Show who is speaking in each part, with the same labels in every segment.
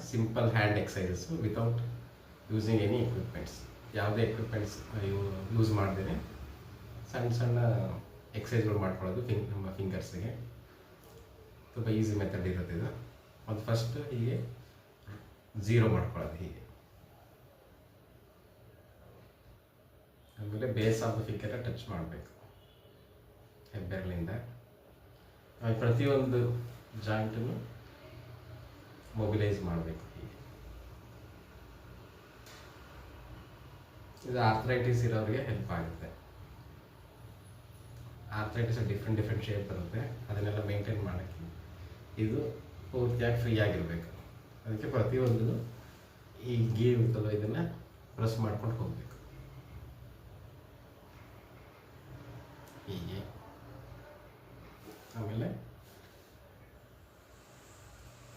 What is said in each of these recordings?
Speaker 1: Simple hand exercises without using any equipments. ಯಾವುದೇ equipments use ಮಾಡ್ದೇ ಸಣ್ಣ ಸಣ್ಣ ಎಕ್ಸಸೈಸ್ಗಳು ಮಾಡ್ಕೊಳ್ಳೋದು ನಮ್ಮ ಫಿಂಗರ್ಸ್ಗೆ. ತುಂಬ ಈಸಿ ಮೆಥಡ್ ಇರುತ್ತೆ ಇದು. ಮತ್ತು ಫಸ್ಟ್ ಹೀಗೆ 0 ಮಾಡ್ಕೊಳ್ಳೋದು ಹೀಗೆ. ಆಮೇಲೆ base of the finger touch ಮಾಡಬೇಕು ಹೆಬ್ಬೆರಳಿಂದ. ಪ್ರತಿಯೊಂದು ಜಾಯಿಂಟನ್ನು ಮೊಬಿಲೈಸ್ ಮಾಡಬೇಕು ಹೀಗೆ. ಇದು ಆರ್ಥರೈಟಿಸ್ ಇರೋರಿಗೆ ಹೆಲ್ಪ್ ಆಗುತ್ತೆ. ಆರ್ಥರೈಟಿಸ್ ಡಿಫ್ರೆಂಟ್ ಶೇಪ್ ಬರುತ್ತೆ, ಅದನ್ನೆಲ್ಲ ಮೇಂಟೈನ್ ಮಾಡೋಕ್ಕೆ ಇದು ಪೂರ್ತಿಯಾಗಿ ಫ್ರೀ ಆಗಿರಬೇಕು. ಅದಕ್ಕೆ ಪ್ರತಿಯೊಂದು ಈ ಗೀ ಇರ್ತದೋ ಇದನ್ನು ಪ್ರೆಸ್ ಮಾಡ್ಕೊಂಡು ಹೋಗಬೇಕು ಹೀಗೆ. ಆಮೇಲೆ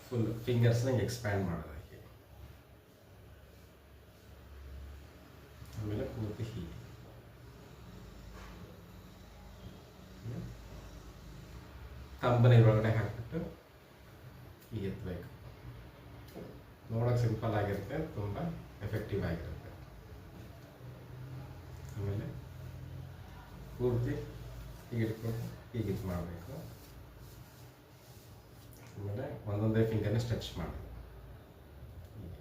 Speaker 1: ಫುಲ್ ಫಿಂಗರ್ಸ್ನ ಎಕ್ಸ್ಪ್ಯಾಂಡ್ ಮಾಡೋದು ಹೀಗೆ. ಆಮೇಲೆ ಪೂರ್ತಿ ಹೀಗೆ ತಂಬನ ಒಳಗಡೆ ಹಾಕ್ಬಿಟ್ಟು ಹೀಗೆ ಎತ್ತಬೇಕು. ನೋಡೋಕೆ ಸಿಂಪಲ್ ಆಗಿರುತ್ತೆ, ತುಂಬ ಎಫೆಕ್ಟಿವ್ ಆಗಿರುತ್ತೆ. ಆಮೇಲೆ ಪೂರ್ತಿ ಹೀಗೆ ಇಟ್ಕೊಂಡು ಹೀಗೆ ಇದು ಮಾಡಬೇಕು. ಆಮೇಲೆ ಒಂದೊಂದೇ ಫಿಂಗರ್ನ ಸ್ಟ್ರೆಚ್ ಮಾಡೋದು ಹೀಗೆ.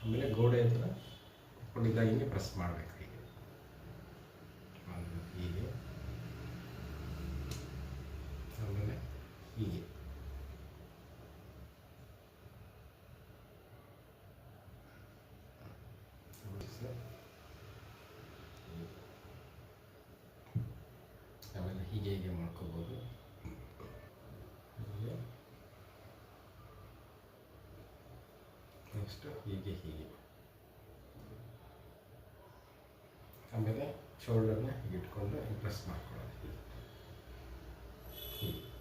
Speaker 1: ಆಮೇಲೆ ಗೋಡೆ ಹತ್ರ ಕುತ್ಕೊಂಡಿದ್ದಾಗ ಹಿಂಗೆ ಪ್ರೆಸ್ ಮಾಡಬೇಕು ಹೀಗೆ ಹೀಗೆ. ಆಮೇಲೆ ಹೀಗೆ ಆಮೇಲೆ ಹೀಗೆ ಹೀಗೆ ಮಾಡ್ಕೋಬೋದು. ನೆಕ್ಸ್ಟ್ ಹೀಗೆ ಹೀಗೆ. ಆಮೇಲೆ ಶೋಲ್ಡರ್ನ ಹೀಗೆ ಇಟ್ಕೊಂಡು ಪ್ರೆಸ್ ಮಾಡ್ಕೊಳ್ಳೋದು ಹೀಗೆ.